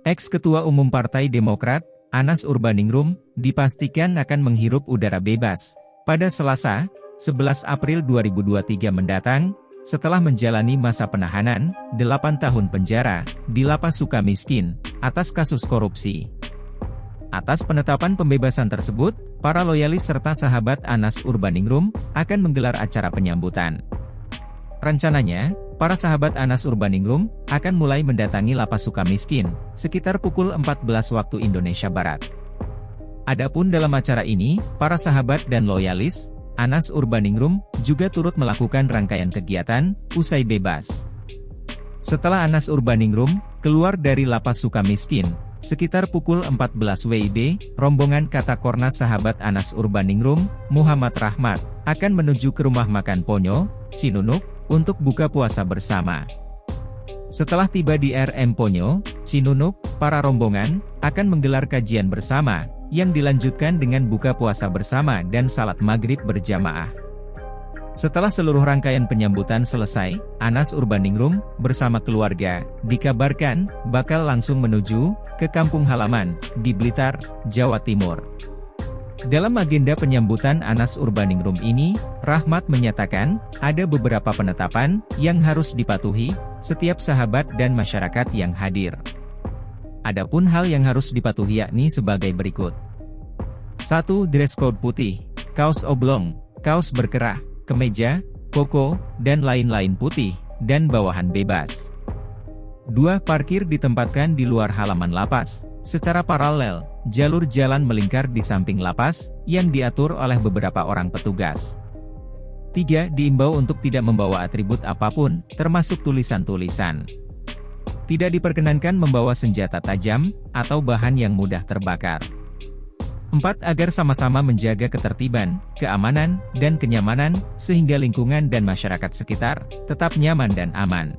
Ex-Ketua Umum Partai Demokrat, Anas Urbaningrum, dipastikan akan menghirup udara bebas pada Selasa, 11 April 2023 mendatang, setelah menjalani masa penahanan, 8 tahun penjara, di Lapas Sukamiskin, atas kasus korupsi. Atas penetapan pembebasan tersebut, para loyalis serta sahabat Anas Urbaningrum akan menggelar acara penyambutan. Rencananya, para sahabat Anas Urbaningrum akan mulai mendatangi Lapas Sukamiskin sekitar pukul 14 waktu Indonesia Barat. Adapun dalam acara ini, para sahabat dan loyalis Anas Urbaningrum juga turut melakukan rangkaian kegiatan usai bebas. Setelah Anas Urbaningrum keluar dari Lapas Sukamiskin sekitar pukul 14 WIB, rombongan Kata Kornas sahabat Anas Urbaningrum, Muhammad Rahmat, akan menuju ke rumah makan Ponyo, Cinunuk, untuk buka puasa bersama. Setelah tiba di RM Ponyo, Cinunuk, para rombongan akan menggelar kajian bersama, yang dilanjutkan dengan buka puasa bersama dan salat maghrib berjamaah. Setelah seluruh rangkaian penyambutan selesai, Anas Urbaningrum bersama keluarga dikabarkan bakal langsung menuju ke kampung halaman di Blitar, Jawa Timur. Dalam agenda penyambutan Anas Urbaningrum ini, Rahmat menyatakan ada beberapa penetapan yang harus dipatuhi setiap sahabat dan masyarakat yang hadir. Adapun hal yang harus dipatuhi yakni sebagai berikut. 1. Dress code putih, kaos oblong, kaos berkerah, kemeja, koko, dan lain-lain putih, dan bawahan bebas. 2. Parkir ditempatkan di luar halaman lapas, secara paralel, jalur jalan melingkar di samping lapas, yang diatur oleh beberapa orang petugas. 3. Diimbau untuk tidak membawa atribut apapun, termasuk tulisan-tulisan. Tidak diperkenankan membawa senjata tajam, atau bahan yang mudah terbakar. 4. Agar sama-sama menjaga ketertiban, keamanan, dan kenyamanan, sehingga lingkungan dan masyarakat sekitar tetap nyaman dan aman.